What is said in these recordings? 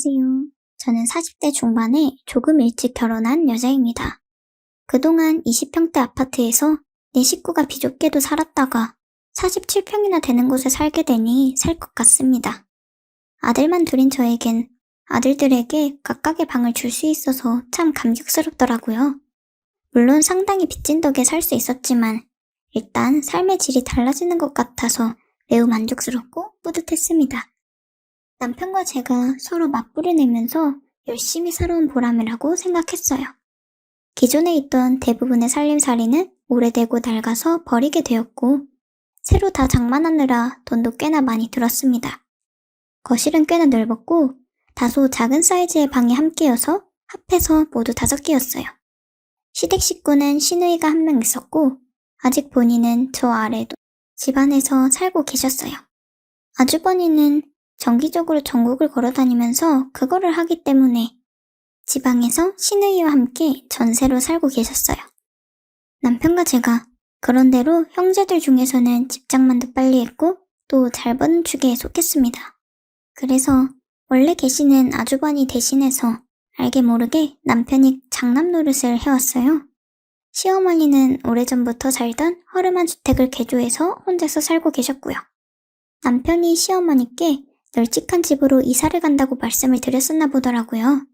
안녕하세요. 저는 40대 중반에 조금 일찍 결혼한 여자입니다. 그동안 20평대 아파트에서 내 식구가 비좁게도 살았다가 47평이나 되는 곳에 살게 되니 살 것 같습니다. 아들만 둘인 저에겐 아들들에게 각각의 방을 줄 수 있어서 참 감격스럽더라고요. 물론 상당히 빚진 덕에 살 수 있었지만 일단 삶의 질이 달라지는 것 같아서 매우 만족스럽고 뿌듯했습니다. 남편과 제가 서로 맞불을 내면서 열심히 살아온 보람이라고 생각했어요. 기존에 있던 대부분의 살림살이는 오래되고 낡아서 버리게 되었고, 새로 다 장만하느라 돈도 꽤나 많이 들었습니다. 거실은 꽤나 넓었고, 다소 작은 사이즈의 방이 함께여서 합해서 모두 5개였어요. 시댁 식구는 시누이가 한 명 있었고, 아직 본인은 저 아래도 집안에서 살고 계셨어요. 아주버니는 정기적으로 전국을 걸어다니면서 그거를 하기 때문에 지방에서 시누이와 함께 전세로 살고 계셨어요. 남편과 제가 그런대로 형제들 중에서는 집장만도 빨리 했고 또 잘 버는 축에 속했습니다. 그래서 원래 계시는 아주버니 대신해서 알게 모르게 남편이 장남 노릇을 해왔어요. 시어머니는 오래전부터 살던 허름한 주택을 개조해서 혼자서 살고 계셨고요. 남편이 시어머니께 널찍한 집으로 이사를 간다고 말씀을 드렸었나 보더라고요.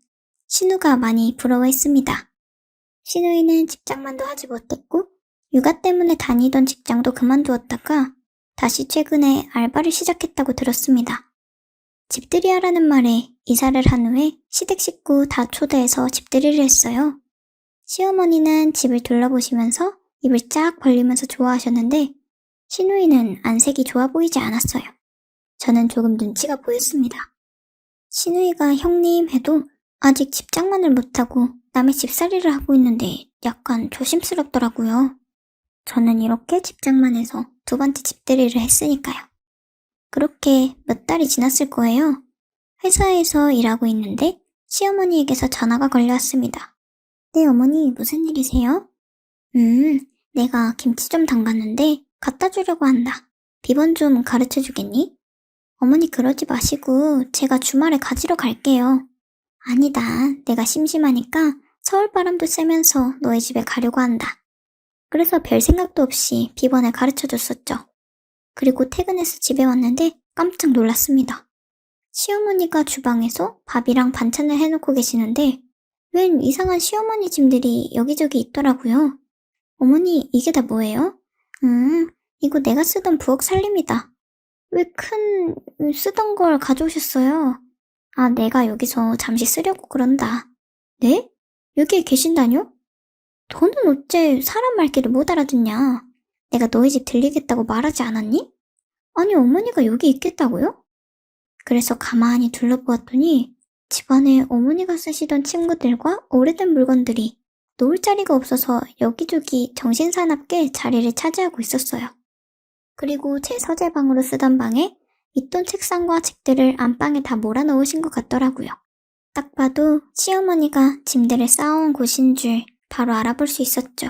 신우가 많이 부러워했습니다. 신우이는 직장만도 하지 못했고 육아 때문에 다니던 직장도 그만두었다가 다시 최근에 알바를 시작했다고 들었습니다. 집들이 하라는 말에 이사를 한 후에 시댁 식구 다 초대해서 집들이를 했어요. 시어머니는 집을 둘러보시면서 입을 쫙 벌리면서 좋아하셨는데 신우이는 안색이 좋아 보이지 않았어요. 저는 조금 눈치가 보였습니다. 신우이가 형님 해도 아직 집장만을 못하고 남의 집살이를 하고 있는데 약간 조심스럽더라고요. 저는 이렇게 집장만해서 2번째 집들이를 했으니까요. 그렇게 몇 달이 지났을 거예요. 회사에서 일하고 있는데 시어머니에게서 전화가 걸려왔습니다. 네, 어머니, 무슨 일이세요? 내가 김치 좀 담갔는데 갖다 주려고 한다. 비번 좀 가르쳐 주겠니? 어머니 그러지 마시고 제가 주말에 가지러 갈게요. 아니다. 내가 심심하니까 서울 바람도 쐬면서 너희 집에 가려고 한다. 그래서 별 생각도 없이 비번을 가르쳐 줬었죠. 그리고 퇴근해서 집에 왔는데 깜짝 놀랐습니다. 시어머니가 주방에서 밥이랑 반찬을 해놓고 계시는데 웬 이상한 시어머니 짐들이 여기저기 있더라고요. 어머니 이게 다 뭐예요? 이거 내가 쓰던 부엌 살림이다. 왜 쓰던 걸 가져오셨어요? 아, 내가 여기서 잠시 쓰려고 그런다. 네? 여기에 계신다뇨? 너는 어째 사람 말귀를 못 알아듣냐? 내가 너희 집 들리겠다고 말하지 않았니? 아니, 어머니가 여기 있겠다고요? 그래서 가만히 둘러보았더니 집안에 어머니가 쓰시던 침구들과 오래된 물건들이 놓을 자리가 없어서 여기저기 정신사납게 자리를 차지하고 있었어요. 그리고 제 서재방으로 쓰던 방에 있던 책상과 책들을 안방에 다 몰아넣으신 것 같더라고요. 딱 봐도 시어머니가 짐들을 쌓아온 곳인 줄 바로 알아볼 수 있었죠.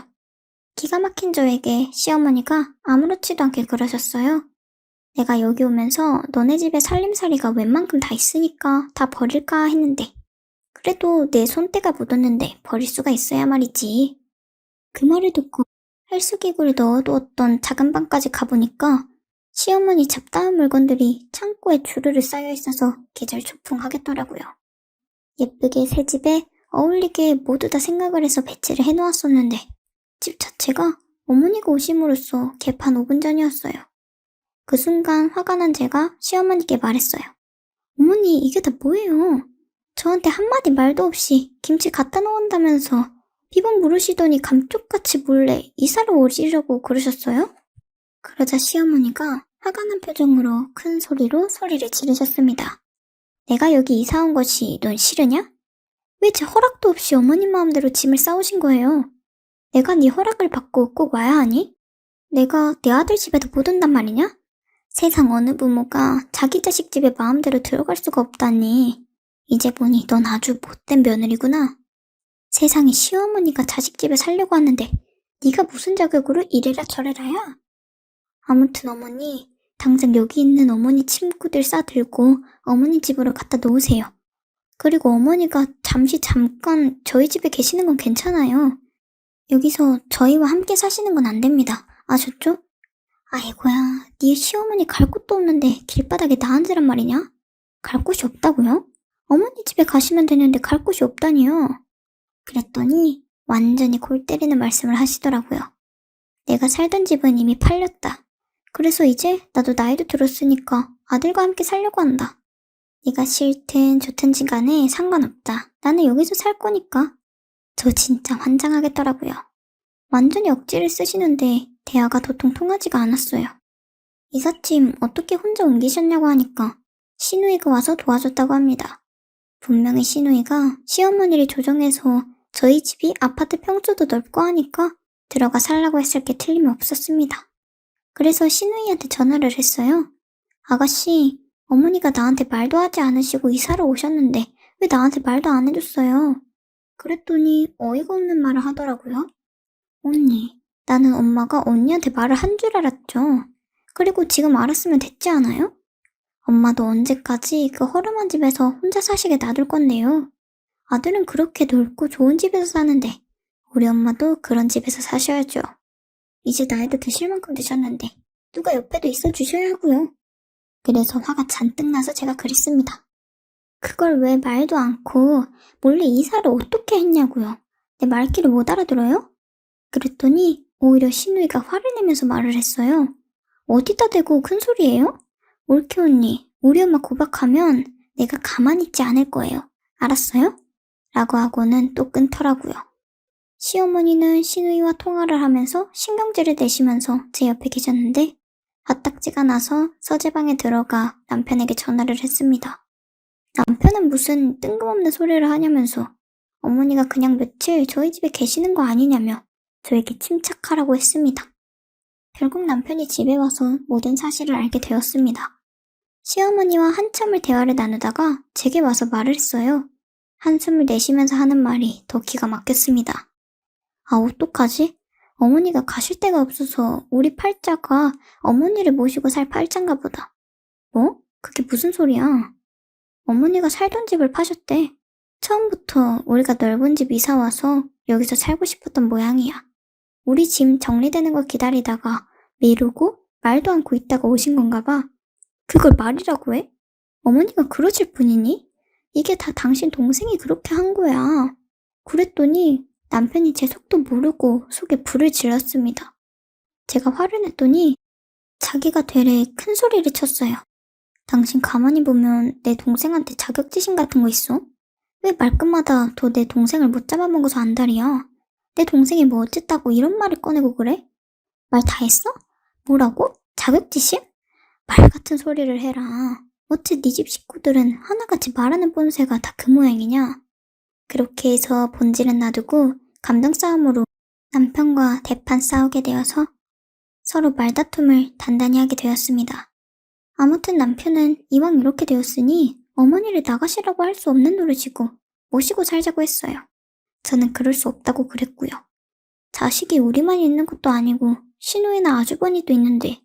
기가 막힌 저에게 시어머니가 아무렇지도 않게 그러셨어요. 내가 여기 오면서 너네 집에 살림살이가 웬만큼 다 있으니까 다 버릴까 했는데 그래도 내 손때가 묻었는데 버릴 수가 있어야 말이지. 그 말을 듣고 할수기구를 넣어두었던 작은 방까지 가보니까 시어머니 잡다한 물건들이 창고에 주르르 쌓여있어서 계절초풍하겠더라고요. 예쁘게 새 집에 어울리게 모두 다 생각을 해서 배치를 해놓았었는데 집 자체가 어머니가 오심으로써 개판 5분 전이었어요. 그 순간 화가 난 제가 시어머니께 말했어요. 어머니 이게 다 뭐예요? 저한테 한마디 말도 없이 김치 갖다 놓은다면서 비번 물으시더니 감쪽같이 몰래 이사를 오시려고 그러셨어요? 그러자 시어머니가 화가 난 표정으로 큰 소리로 소리를 지르셨습니다. 내가 여기 이사 온 것이 넌 싫으냐? 왜 제 허락도 없이 어머님 마음대로 짐을 싸우신 거예요? 내가 네 허락을 받고 꼭 와야 하니? 내가 내 아들 집에도 못 온단 말이냐? 세상 어느 부모가 자기 자식 집에 마음대로 들어갈 수가 없다니. 이제 보니 넌 아주 못된 며느리구나. 세상에 시어머니가 자식 집에 살려고 하는데 네가 무슨 자격으로 이래라 저래라야? 아무튼 어머니, 당장 여기 있는 어머니 침구들 싸들고 어머니 집으로 갖다 놓으세요. 그리고 어머니가 잠깐 저희 집에 계시는 건 괜찮아요. 여기서 저희와 함께 사시는 건 안 됩니다. 아셨죠? 아이고야, 네 시어머니 갈 곳도 없는데 길바닥에 나 앉으란 말이냐? 갈 곳이 없다고요? 어머니 집에 가시면 되는데 갈 곳이 없다니요. 그랬더니 완전히 골 때리는 말씀을 하시더라고요. 내가 살던 집은 이미 팔렸다. 그래서 이제 나도 나이도 들었으니까 아들과 함께 살려고 한다. 네가 싫든 좋든지 간에 상관없다. 나는 여기서 살 거니까. 저 진짜 환장하겠더라고요. 완전히 억지를 쓰시는데 대화가 도통 통하지가 않았어요. 이삿짐 어떻게 혼자 옮기셨냐고 하니까 시누이가 와서 도와줬다고 합니다. 분명히 시누이가 시어머니를 조정해서 저희 집이 아파트 평수도 넓고 하니까 들어가 살라고 했을 게 틀림이 없었습니다. 그래서 시누이한테 전화를 했어요. 아가씨, 어머니가 나한테 말도 하지 않으시고 이사를 오셨는데 왜 나한테 말도 안 해줬어요? 그랬더니 어이가 없는 말을 하더라고요. 언니, 나는 엄마가 언니한테 말을 한 줄 알았죠. 그리고 지금 알았으면 됐지 않아요? 엄마도 언제까지 그 허름한 집에서 혼자 사시게 놔둘 건데요. 아들은 그렇게 넓고 좋은 집에서 사는데 우리 엄마도 그런 집에서 사셔야죠. 이제 나이도 드실 만큼 드셨는데 누가 옆에도 있어 주셔야 하고요. 그래서 화가 잔뜩 나서 제가 그랬습니다. 그걸 왜 말도 않고 몰래 이사를 어떻게 했냐고요. 내 말귀를 못 알아들어요? 그랬더니 오히려 시누이가 화를 내면서 말을 했어요. 어디다 대고 큰 소리예요? 올케 언니, 우리 엄마 고박하면 내가 가만히 있지 않을 거예요. 알았어요? 라고 하고는 또 끊더라고요. 시어머니는 시누이와 통화를 하면서 신경질을 내시면서 제 옆에 계셨는데 화딱지가 나서 서재방에 들어가 남편에게 전화를 했습니다. 남편은 무슨 뜬금없는 소리를 하냐면서 어머니가 그냥 며칠 저희 집에 계시는 거 아니냐며 저에게 침착하라고 했습니다. 결국 남편이 집에 와서 모든 사실을 알게 되었습니다. 시어머니와 한참을 대화를 나누다가 제게 와서 말을 했어요. 한숨을 내쉬면서 하는 말이 더 기가 막혔습니다. 아, 어떡하지? 어머니가 가실 데가 없어서 우리 팔자가 어머니를 모시고 살 팔자인가 보다. 뭐? 그게 무슨 소리야? 어머니가 살던 집을 파셨대. 처음부터 우리가 넓은 집 이사 와서 여기서 살고 싶었던 모양이야. 우리 짐 정리되는 걸 기다리다가 미루고 말도 않고 있다가 오신 건가 봐. 그걸 말이라고 해? 어머니가 그러실 분이니? 이게 다 당신 동생이 그렇게 한 거야. 그랬더니 남편이 제 속도 모르고 속에 불을 질렀습니다. 제가 화를 냈더니 자기가 되레 큰 소리를 쳤어요. 당신 가만히 보면 내 동생한테 자격지심 같은 거 있어? 왜 말끝마다 더 내 동생을 못 잡아먹어서 안달이야? 내 동생이 뭐 어쨌다고 이런 말을 꺼내고 그래? 말 다 했어? 뭐라고? 자격지심? 말 같은 소리를 해라. 어째 네 집 식구들은 하나같이 말하는 본새가 다 그 모양이냐? 그렇게 해서 본질은 놔두고 감정 싸움으로 남편과 대판 싸우게 되어서 서로 말다툼을 단단히 하게 되었습니다. 아무튼 남편은 이왕 이렇게 되었으니 어머니를 나가시라고 할 수 없는 노릇이고 모시고 살자고 했어요. 저는 그럴 수 없다고 그랬고요. 자식이 우리만 있는 것도 아니고 시누이나 아주버니도 있는데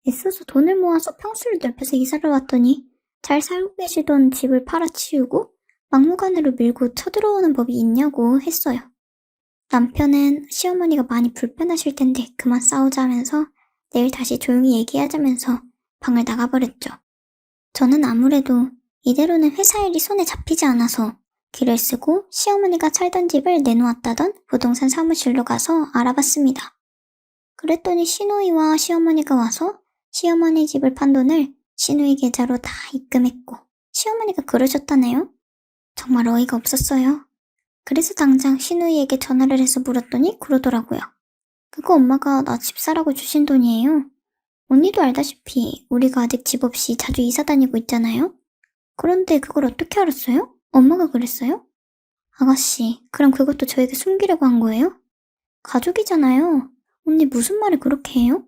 애써서 돈을 모아서 평수를 넓혀서 이사를 왔더니 잘 살고 계시던 집을 팔아치우고 막무가내로 밀고 쳐들어오는 법이 있냐고 했어요. 남편은 시어머니가 많이 불편하실 텐데 그만 싸우자 하면서 내일 다시 조용히 얘기하자면서 방을 나가버렸죠. 저는 아무래도 이대로는 회사 일이 손에 잡히지 않아서 길을 쓰고 시어머니가 살던 집을 내놓았다던 부동산 사무실로 가서 알아봤습니다. 그랬더니 시누이와 시어머니가 와서 시어머니 집을 판 돈을 시누이 계좌로 다 입금했고 시어머니가 그러셨다네요. 정말 어이가 없었어요. 그래서 당장 시누이에게 전화를 해서 물었더니 그러더라고요. 그거 엄마가 나 집 사라고 주신 돈이에요. 언니도 알다시피 우리가 아직 집 없이 자주 이사 다니고 있잖아요. 그런데 그걸 어떻게 알았어요? 엄마가 그랬어요? 아가씨, 그럼 그것도 저에게 숨기려고 한 거예요? 가족이잖아요. 언니 무슨 말을 그렇게 해요?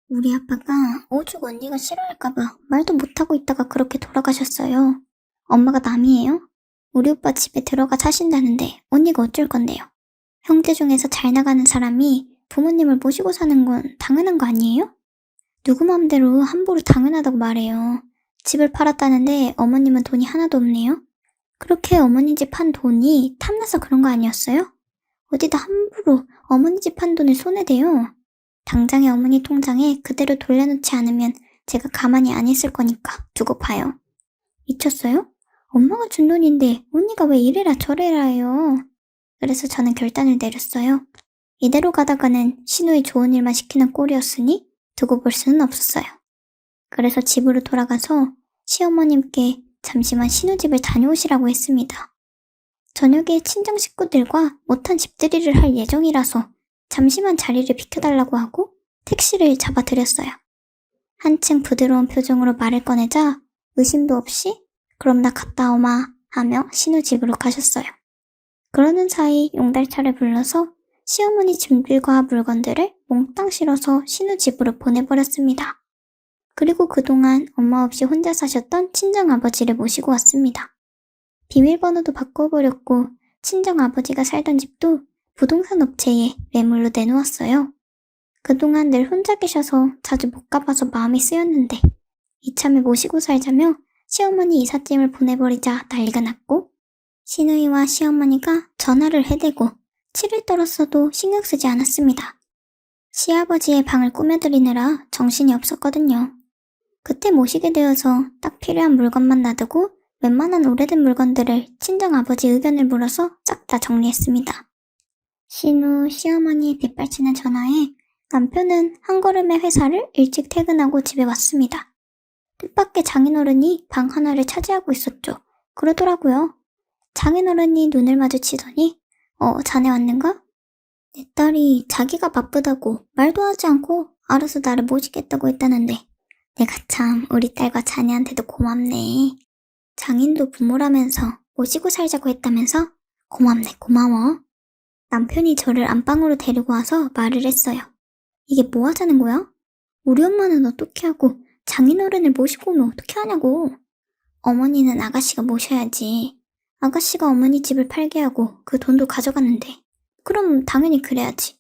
우리 아빠가 오죽 언니가 싫어할까봐 말도 못하고 있다가 그렇게 돌아가셨어요. 엄마가 남이에요? 우리 오빠 집에 들어가 사신다는데 언니가 어쩔 건데요? 형제 중에서 잘 나가는 사람이 부모님을 모시고 사는 건 당연한 거 아니에요? 누구 맘대로 함부로 당연하다고 말해요. 집을 팔았다는데 어머님은 돈이 하나도 없네요? 그렇게 어머니 집 한 돈이 탐나서 그런 거 아니었어요? 어디다 함부로 어머니 집 한 돈을 손에 대요. 당장에 어머니 통장에 그대로 돌려놓지 않으면 제가 가만히 안 있을 거니까 두고 봐요. 미쳤어요? 엄마가 준 돈인데 언니가 왜 이래라 저래라 해요. 그래서 저는 결단을 내렸어요. 이대로 가다가는 신우의 좋은 일만 시키는 꼴이었으니 두고 볼 수는 없었어요. 그래서 집으로 돌아가서 시어머님께 잠시만 신우 집을 다녀오시라고 했습니다. 저녁에 친정 식구들과 못한 집들이를 할 예정이라서 잠시만 자리를 비켜달라고 하고 택시를 잡아드렸어요. 한층 부드러운 표정으로 말을 꺼내자 의심도 없이 그럼 나 갔다 오마 하며 신우 집으로 가셨어요. 그러는 사이 용달차를 불러서 시어머니 짐들과 물건들을 몽땅 실어서 신우 집으로 보내버렸습니다. 그리고 그동안 엄마 없이 혼자 사셨던 친정아버지를 모시고 왔습니다. 비밀번호도 바꿔버렸고 친정아버지가 살던 집도 부동산 업체에 매물로 내놓았어요. 그동안 늘 혼자 계셔서 자주 못 가봐서 마음이 쓰였는데 이참에 모시고 살자며 시어머니 이삿짐을 보내버리자 난리가 났고 시누이와 시어머니가 전화를 해대고 치를 떨었어도 신경 쓰지 않았습니다. 시아버지의 방을 꾸며드리느라 정신이 없었거든요. 그때 모시게 되어서 딱 필요한 물건만 놔두고 웬만한 오래된 물건들을 친정아버지 의견을 물어서 싹 다 정리했습니다. 신우 시어머니의 빗발치는 전화에 남편은 한 걸음의 회사를 일찍 퇴근하고 집에 왔습니다. 뜻밖의 장인어른이 방 하나를 차지하고 있었죠. 그러더라고요. 장인어른이 눈을 마주치더니 자네 왔는가? 내 딸이 자기가 바쁘다고 말도 하지 않고 알아서 나를 모시겠다고 했다는데 내가 참 우리 딸과 자네한테도 고맙네. 장인도 부모라면서 모시고 살자고 했다면서? 고맙네 고마워. 남편이 저를 안방으로 데리고 와서 말을 했어요. 이게 뭐 하자는 거야? 우리 엄마는 어떻게 하고 장인어른을 모시고 오면 어떻게 하냐고. 어머니는 아가씨가 모셔야지. 아가씨가 어머니 집을 팔게 하고 그 돈도 가져갔는데 그럼 당연히 그래야지.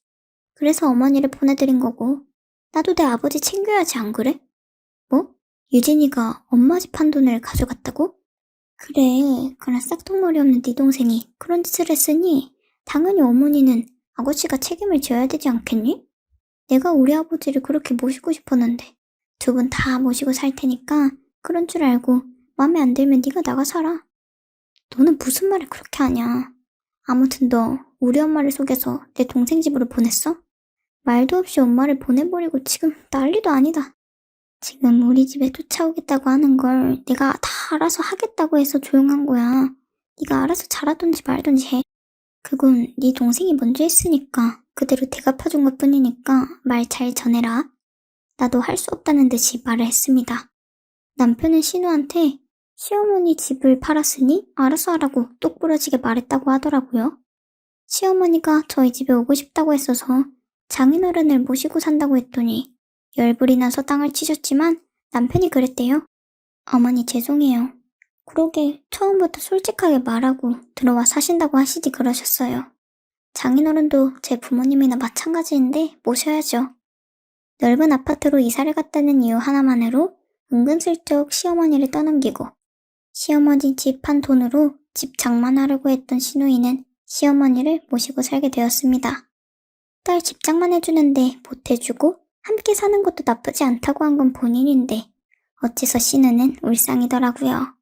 그래서 어머니를 보내드린 거고 나도 내 아버지 챙겨야지 안 그래? 뭐? 유진이가 엄마 집 한 돈을 가져갔다고? 그래, 그런 싹둑머리 없는 네 동생이 그런 짓을 했으니 당연히 어머니는 아가씨가 책임을 져야 되지 않겠니? 내가 우리 아버지를 그렇게 모시고 싶었는데 두 분 다 모시고 살 테니까 그런 줄 알고 마음에 안 들면 네가 나가 살아. 너는 무슨 말을 그렇게 하냐. 아무튼 너 우리 엄마를 속여서 내 동생 집으로 보냈어? 말도 없이 엄마를 보내버리고 지금 난리도 아니다. 지금 우리 집에 쫓아오겠다고 하는 걸 내가 다 알아서 하겠다고 해서 조용한 거야. 네가 알아서 잘하던지 말던지 해. 그건 네 동생이 먼저 했으니까 그대로 대갚아준 것뿐이니까 말 잘 전해라. 나도 할 수 없다는 듯이 말을 했습니다. 남편은 신우한테 시어머니 집을 팔았으니 알아서 하라고 똑부러지게 말했다고 하더라고요. 시어머니가 저희 집에 오고 싶다고 했어서 장인어른을 모시고 산다고 했더니 열불이 나서 땅을 치셨지만 남편이 그랬대요. 어머니 죄송해요. 그러게 처음부터 솔직하게 말하고 들어와 사신다고 하시지 그러셨어요. 장인어른도 제 부모님이나 마찬가지인데 모셔야죠. 넓은 아파트로 이사를 갔다는 이유 하나만으로 은근슬쩍 시어머니를 떠넘기고 시어머니 집 한 돈으로 집 장만하려고 했던 시누이는 시어머니를 모시고 살게 되었습니다. 딸 집 장만해주는데 보태주고 함께 사는 것도 나쁘지 않다고 한 건 본인인데 어째서 시누는 울상이더라고요.